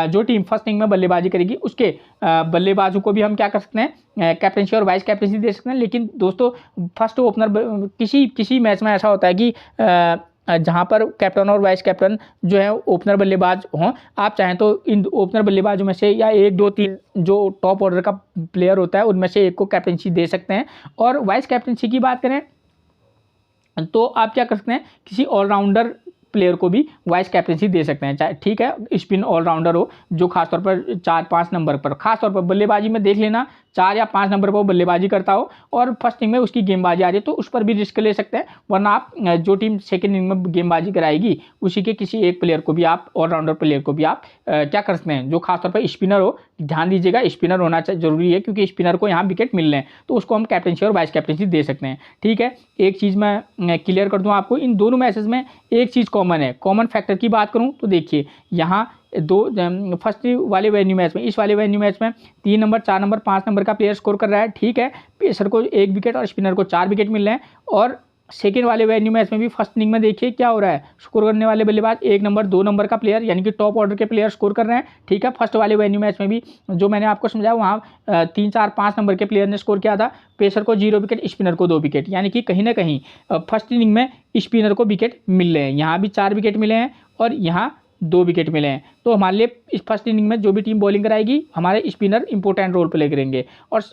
जो टीम फर्स्ट इनिंग में बल्लेबाजी करेगी उसके बल्लेबाजों को भी हम क्या कर सकते हैं, कैप्टनसी और वाइस कैप्टनसी दे सकते हैं। लेकिन दोस्तों फर्स्ट ओपनर किसी मैच में ऐसा होता है कि जहां पर कैप्टन और वाइस कैप्टन जो है ओपनर बल्लेबाज हों, आप चाहें तो इन ओपनर बल्लेबाजों में से या 1 2 3 जो टॉप ऑर्डर का प्लेयर होता है उनमें से एक को कैप्टनसी दे सकते हैं। और वाइस कैप्टनसी की बात करें तो आप क्या कर सकते हैं, किसी ऑलराउंडर प्लेयर को भी वाइस कैप्टनसी दे सकते हैं, चाहे ठीक है स्पिन ऑलराउंडर हो जो खासतौर पर 4-5 नंबर पर, खासतौर पर बल्लेबाजी में देख लेना 4 या 5 नंबर पर वो बल्लेबाजी करता हो और फर्स्ट इनिंग में उसकी गेंदबाजी आ रही है तो उस पर भी रिस्क ले सकते हैं। वरना आप जो टीम सेकंड इनिंग में गेंदबाजी कराएगी उसी के किसी एक प्लेयर को भी आप, ऑलराउंडर प्लेयर को भी आप क्या कर सकते हैं, जो खासतौर पर स्पिनर हो, ध्यान दीजिएगा स्पिनर होना जरूरी है क्योंकि स्पिनर को यहाँ विकेट मिल रहे हैं तो उसको हम कैप्टनसी और वाइस कैप्टनसी दे सकते हैं। ठीक है, एक चीज़ मैं क्लियर कर दूँ आपको, इन दोनों मैचेस में एक चीज़ कॉमन है। कॉमन फैक्टर की बात करूँ तो देखिए यहाँ फर्स्ट वाले वेन्यू मैच में, इस वाले वेन्यू मैच में 3 नंबर, 4 नंबर, 5 नंबर का प्लेयर स्कोर कर रहा है, ठीक है। पेसर को 1 विकेट और स्पिनर को 4 विकेट मिल रहे हैं। और सेकेंड वाले वेन्यू मैच में भी फर्स्ट इनिंग में देखिए क्या हो रहा है, स्कोर करने वाले बल्लेबाज 1 नंबर, 2 नंबर का प्लेयर यानी कि टॉप ऑर्डर के प्लेयर स्कोर कर रहे हैं, ठीक है। फर्स्ट वाले वेन्यू मैच में भी जो मैंने आपको समझाया वहाँ 3, 4, 5 नंबर के प्लेयर ने स्कोर किया था। पेसर को 0 विकेट, स्पिनर को 2 विकेट, यानी कि कहीं ना कहीं फर्स्ट इनिंग में स्पिनर को विकेट मिल रहे हैं। यहाँ भी 4 विकेट मिले हैं और यहाँ 2 विकेट मिले हैं। तो हमारे लिए इस फर्स्ट इनिंग में जो भी टीम बॉलिंग कराएगी हमारे स्पिनर इंपॉर्टेंट रोल प्ले करेंगे। और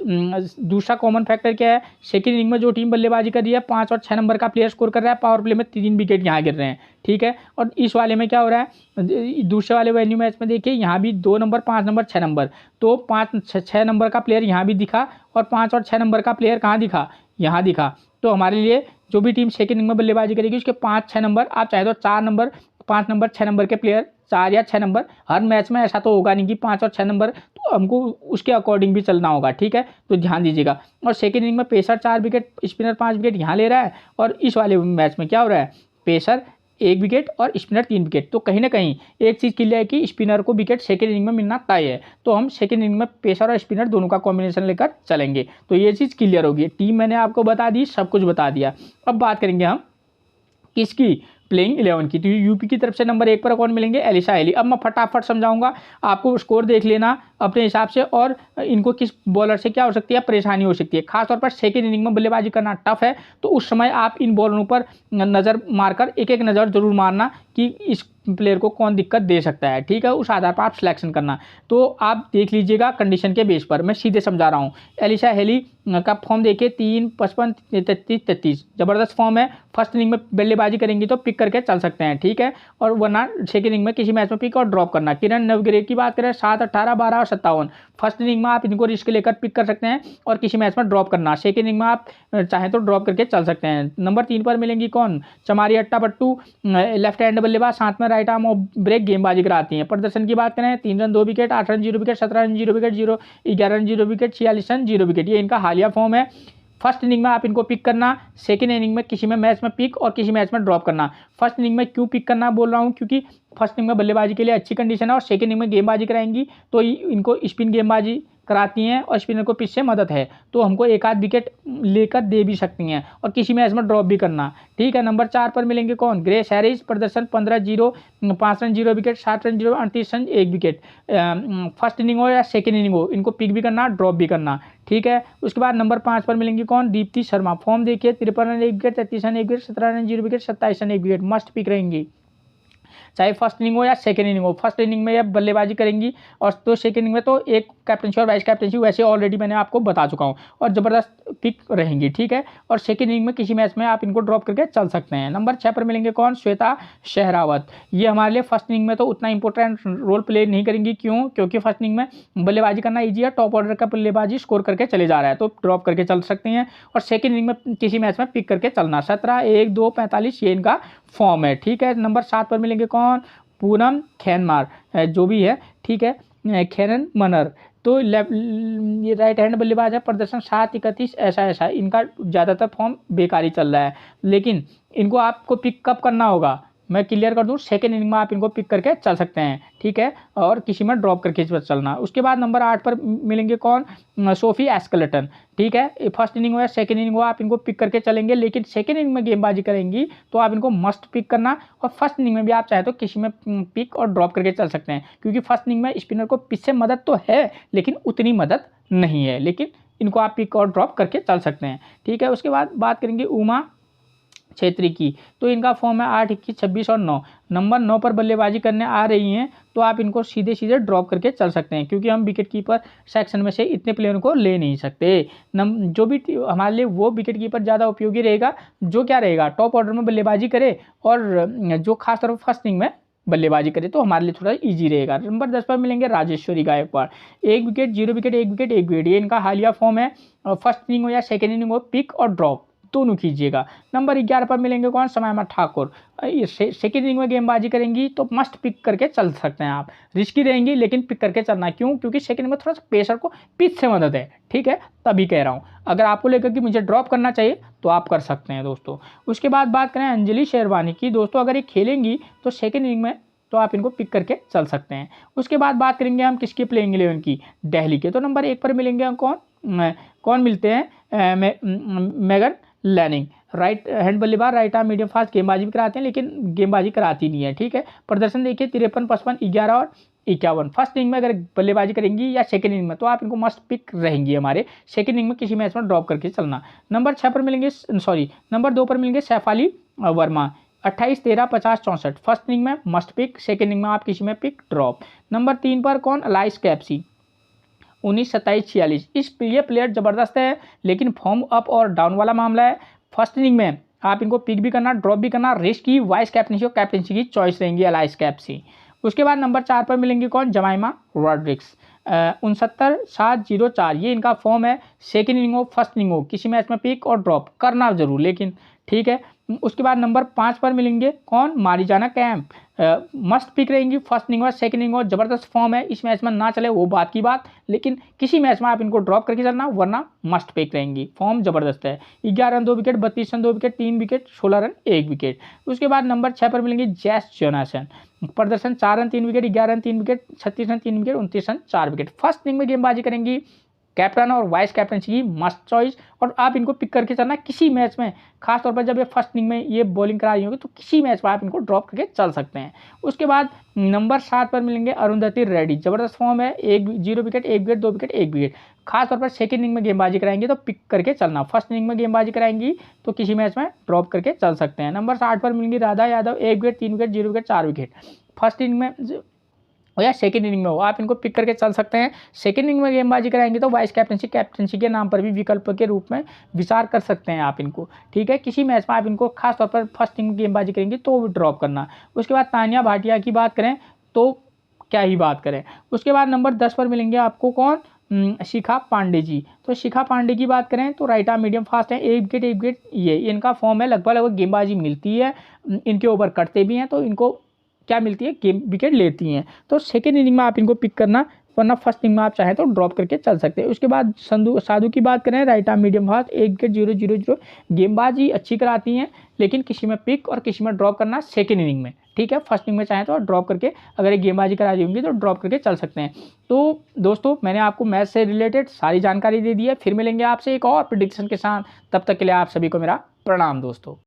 दूसरा कॉमन फैक्टर क्या है, सेकंड इनिंग में जो टीम बल्लेबाजी कर रही है 5 और 6 नंबर का प्लेयर स्कोर कर रहा है, पावर प्ले में 3 विकेट यहाँ गिर रहे हैं, ठीक है। और इस वाले में क्या हो रहा है, दूसरे वाले वेन्यू मैच में देखिए यहाँ भी 2 नंबर, 5 नंबर, 6 नंबर, तो 5-6 नंबर का प्लेयर यहाँ भी दिखा और 5 और 6 नंबर का प्लेयर कहाँ दिखा, यहाँ दिखा। तो हमारे लिए जो भी टीम सेकंड इनिंग में बल्लेबाजी करेगी उसके 5-6 नंबर, आप चाहे तो 4 नंबर, 5 नंबर, 6 नंबर के प्लेयर, 4 या 6 नंबर, हर मैच में ऐसा तो होगा नहीं कि 5 और 6 नंबर, तो हमको उसके अकॉर्डिंग भी चलना होगा, ठीक है। तो ध्यान दीजिएगा। और सेकंड इनिंग में पेसर 4 विकेट, स्पिनर 5 विकेट यहाँ ले रहा है। और इस वाले मैच में क्या हो रहा है, पेसर 1 विकेट और स्पिनर 3 विकेट। तो कहीं ना कहीं एक चीज़ क्लियर है कि स्पिनर को विकेट सेकंड इनिंग में मिलना तय है। तो हम सेकंड इनिंग में पेसर और स्पिनर दोनों का कॉम्बिनेशन लेकर चलेंगे। तो ये चीज़ क्लियर होगी। टीम मैंने आपको बता दी, सब कुछ बता दिया। अब बात करेंगे हम किसकी, प्लेइंग 11 की। तो यूपी की तरफ से नंबर 1 पर कौन मिलेंगे, एलिशा हेली। अब मैं फटाफट समझाऊंगा, आपको स्कोर देख लेना अपने हिसाब से और इनको किस बॉलर से क्या हो सकती है, परेशानी हो सकती है। खासतौर पर सेकेंड इनिंग में बल्लेबाजी करना टफ है, तो उस समय आप इन बॉलरों पर नज़र मारकर एक एक नज़र जरूर मारना कि इस प्लेयर को कौन दिक्कत दे सकता है, ठीक है। उस आधार पर आप सिलेक्शन करना। तो आप देख लीजिएगा कंडीशन के बेस पर, मैं सीधे समझा रहा हूँ। एलिशा हेली का फॉर्म देखिए 3, 55, 33, 33, ज़बरदस्त फॉर्म है। फर्स्ट इनिंग में बल्लेबाजी करेंगी तो पिक करके चल सकते हैं, ठीक है। और वरना सेकेंड इनिंग में किसी मैच में पिक और ड्रॉप करना। किरण नवगिरे की बात करें 7, 18, 12 और 57, फर्स्ट इनिंग में आप इनको रिस्क लेकर पिक कर सकते हैं और किसी मैच में ड्रॉप करना। सेकेंड इनिंग में आप चाहें तो ड्रॉप करके चल सकते हैं। नंबर 3 पर मिलेंगी कौन, चमारी अट्टापट्टू, लेफ्ट हैंड बल्लेबाज, साथ में राइट आर्म और ब्रेक गेंदबाजी कराती हैं। प्रदर्शन की बात करें 3 run 2 wicket, 8 run 0 wicket, 17 run 0 wicket, 11 run 0 wicket, 46 run 0 wicket, ये इनका हालिया फॉर्म है। फर्स्ट इनिंग में आप इनको पिक करना, सेकेंड इनिंग में किसी में मैच में पिक और किसी मैच में ड्रॉप करना। फर्स्ट इनिंग में क्यों पिक करना बोल रहा हूँ, क्योंकि फर्स्ट इनिंग में बल्लेबाजी के लिए अच्छी कंडीशन है और सेकेंड इनिंग में गेंदबाजी कराएंगी तो इनको स्पिन गेंदबाजी कराती हैं और स्पिनर को पिच से मदद है, तो हमको एक आध विकेट लेकर दे भी सकती हैं और किसी मैच में ड्रॉप भी करना, ठीक है। नंबर 4 पर मिलेंगे कौन, ग्रेस हैरिस। प्रदर्शन 15-0, 5 run 0 wicket, 7 run 0, 38 run 1 wicket. First inning हो या सेकेंड इनिंग हो, इनको पिक भी करना, ड्रॉप भी करना, ठीक है। उसके बाद नंबर 5 पर मिलेंगे कौन, दीप्ति शर्मा। फॉर्म देखिए 53 run 1 wicket, 33 run 1 wicket, 17 run 0 wicket, 27 run 1 wicket, must pick रहेंगी चाहे फर्स्ट इनिंग हो या सेकंड इनिंग हो। फर्स्ट इनिंग में ये बल्लेबाजी करेंगी और तो सेकंड इनिंग में तो एक कैप्टनसी और वाइस कैप्टनसी वैसे ऑलरेडी मैंने आपको बता चुका हूँ और ज़बरदस्त पिक रहेंगी, ठीक है। और सेकंड इनिंग में किसी मैच में आप इनको ड्रॉप करके चल सकते हैं। नंबर 6 पर मिलेंगे कौन, श्वेता शेहरावत। ये हमारे लिए फर्स्ट इनिंग में तो उतना इंपॉर्टेंट रोल प्ले नहीं करेंगी, क्यों, क्योंकि फर्स्ट इनिंग में बल्लेबाजी करना ईजी है, टॉप ऑर्डर का बल्लेबाजी स्कोर करके चले जा रहा है तो ड्रॉप करके चल सकते हैं। और सेकंड इनिंग में किसी मैच में पिक करके चलना। 17, 1, 2, 45 ये इनका फॉर्म है, ठीक है। नंबर 7 पर मिलेंगे कौन, पूनम खैनमार जो भी है, ठीक है, खैरन मनर। तो ये राइट हैंड बल्लेबाज है। प्रदर्शन 7, 31 ऐसा इनका ज़्यादातर फॉर्म बेकारी चल रहा है, लेकिन इनको आपको पिक कब करना होगा मैं क्लियर कर दूं, सेकेंड इनिंग में आप इनको पिक करके चल सकते हैं, ठीक है, और किसी में ड्रॉप करके चलना। उसके बाद नंबर 8 पर मिलेंगे कौन, सोफी एस्केलेटन, ठीक है। फर्स्ट इनिंग हो या सेकेंड इनिंग हो आप इनको पिक करके चलेंगे, लेकिन सेकेंड इनिंग में गेंदबाजी करेंगी तो आप इनको मस्ट पिक करना। और फर्स्ट इनिंग में भी आप चाहे तो किसी में पिक और ड्रॉप करके चल सकते हैं, क्योंकि फर्स्ट इनिंग में स्पिनर को पिच से मदद तो है लेकिन उतनी मदद नहीं है, लेकिन इनको आप पिक और ड्रॉप करके चल सकते हैं, ठीक है। उसके बाद बात करेंगे उमा छेत्री की। तो इनका फॉर्म है 8, 21, 26 और 9। नंबर 9 पर बल्लेबाजी करने आ रही हैं तो आप इनको सीधे सीधे ड्रॉप करके चल सकते हैं, क्योंकि हम विकेट कीपर सेक्शन में से इतने प्लेयरों को ले नहीं सकते। जो भी हमारे लिए वो विकेट कीपर ज़्यादा उपयोगी रहेगा जो क्या रहेगा, टॉप ऑर्डर में बल्लेबाजी करे और जो खास तौर पर फर्स्ट इनिंग में बल्लेबाजी करे तो हमारे लिए थोड़ा इजी रहेगा। नंबर 10 पर मिलेंगे Rajeshwari Gayakwad. 1 wicket, 0 wicket, 1 wicket, 1 wicket, ये इनका हालिया फॉर्म है। फर्स्ट इनिंग हो या सेकेंड इनिंग हो, पिक और ड्रॉप दोनों कीजिएगा। नंबर 11 पर मिलेंगे कौन, समायमा ठाकुर। सेकेंड इनिंग में गेंदबाजी करेंगी तो मस्ट पिक करके चल सकते हैं आप, रिस्की रहेंगी लेकिन पिक करके चलना, क्यों, क्योंकि सेकेंड में थोड़ा सा पेसर को पिच से मदद है, ठीक है, तभी कह रहा हूँ। अगर आपको लेकर कि मुझे ड्रॉप करना चाहिए तो आप कर सकते हैं दोस्तों। उसके बाद बात करें अंजलि शेरवानी की। दोस्तों अगर ये खेलेंगी तो सेकेंड इनिंग में तो आप इनको पिक करके चल सकते हैं। उसके बाद बात करेंगे हम किसके प्लेइंग 11 की, दिल्ली के। तो नंबर 1 पर मिलेंगे हम कौन मिलते हैं, मेगन लैनिंग, राइट हैंड बल्लेबाज, राइट आर्म मीडियम फास्ट, गेंदबाजी भी कराते हैं लेकिन गेंदबाजी कराती नहीं है, ठीक है। प्रदर्शन देखिए 53, 55, 11 और 51। फर्स्ट इनिंग में अगर बल्लेबाजी करेंगी या सेकंड इनिंग में तो आप इनको मस्ट पिक रहेंगी हमारे। सेकंड इनिंग में किसी मैच में ड्रॉप करके चलना। नंबर 6 पर मिलेंगे, सॉरी नंबर 2 पर मिलेंगे सैफ अली वर्मा, 28, 13, 50, 64। फर्स्ट इनिंग में मस्ट पिक, सेकंड इनिंग में आप किसी में पिक ड्रॉप। नंबर 3 पर कौन, अलाइस कैप्सी, 19, 27, 46। ये प्लेयर ज़बरदस्त है लेकिन फॉर्म अप और डाउन वाला मामला है। फर्स्ट इनिंग में आप इनको पिक भी करना, ड्रॉप भी करना, रेस्ट की, वाइस कैप्टनसी और कैप्टनसी की चॉइस रहेंगी अलाइस कैप्सी। उसके बाद नंबर 4 पर मिलेंगे कौन, जमाइमा रॉड्रिक्स, 69, 7, 0, 4। ये इनका फॉर्म है। सेकेंड इनिंग हो फर्स्ट इनिंग हो किसी मैच में पिक और ड्रॉप करना जरूर, लेकिन ठीक है। उसके बाद नंबर 5 पर मिलेंगे कौन, मारिजाना कैम्प, मस्ट पिक रहेंगी। फर्स्ट इनिंग और सेकंड इनिंग और जबरदस्त फॉर्म है, इस मैच में ना चले वो बात की बात, लेकिन किसी मैच में आप इनको ड्रॉप करके चलना, वरना मस्ट पिक रहेंगी, फॉर्म जबरदस्त है। 11 run 2 wicket, 32 run 2 wicket, 3 wicket, 16 run 1 wicket. उसके बाद नंबर 6 पर मिलेंगे जैस जोनासन, प्रदर्शन 4 run 3 wicket, 11 run 3 wicket, 36 run 3 wicket, 29 run 4 wicket. First inning में गेंदबाजी करेंगी, कैप्टन और वाइस कैप्टनसी की मस्ट चॉइस, और आप इनको पिक करके चलना किसी मैच में, खासतौर पर जब ये फर्स्ट इनिंग में ये बॉलिंग करा रही होगी तो किसी मैच में आप इनको ड्रॉप करके चल सकते हैं। उसके बाद नंबर 7 पर मिलेंगे अरुंधति रेड्डी, जबरदस्त फॉर्म है, 0 विकेट, 1 विकेट, 2 विकेट, 1 विकेट। खासतौर पर सेकंड इनिंग में गेंदबाजी कराएंगे तो पिक करके चलना, फर्स्ट इनिंग में गेंदबाजी कराएंगी तो किसी मैच में ड्रॉप करके चल सकते हैं। नंबर 8 पर मिलेंगी Radha Yadav, 1 wicket, 3 wicket, 0 wicket, 4 wicket. First inning में या सेकंड इनिंग में हो आप इनको पिक करके चल सकते हैं। सेकंड इनिंग में गेंदबाजी कराएंगे तो वाइस कैप्टनसी के नाम पर भी विकल्प के रूप में विचार कर सकते हैं आप इनको, ठीक है। किसी मैच में आप इनको खासतौर पर फर्स्ट इनिंग गेंदबाजी करेंगे तो ड्रॉप करना। उसके बाद तानिया भाटिया की बात करें तो क्या ही बात करें। उसके बाद नंबर 10 पर मिलेंगे आपको कौन, शिखा पांडे जी। तो शिखा पांडे की बात करें तो राइट आर्म मीडियम फास्ट है, 1 विकेट, 1 विकेट, ये इनका फॉर्म है। लगभग गेंदबाजी मिलती है, इनके ओवर कटते भी हैं तो इनको क्या मिलती है, गेम विकेट लेती हैं। तो सेकेंड इनिंग में आप इनको पिक करना, वरना फर्स्ट इनिंग में आप चाहें तो ड्रॉप करके चल सकते हैं। उसके बाद साधु की बात करें, right arm medium fast, 1 wicket, 0, 0, 0। गेंदबाजी अच्छी कराती हैं लेकिन किसी में पिक और किसी में ड्रॉप करना सेकेंड इनिंग में, ठीक है। फर्स्ट इनिंग में चाहें तो ड्रॉप करके, अगर एक गेंदबाजी करा दी होंगी तो ड्रॉप करके चल सकते हैं। तो दोस्तों मैंने आपको मैच से रिलेटेड सारी जानकारी दे दी है। फिर मिलेंगे आपसे एक और प्रेडिक्शन के साथ, तब तक के लिए आप सभी को मेरा प्रणाम दोस्तों।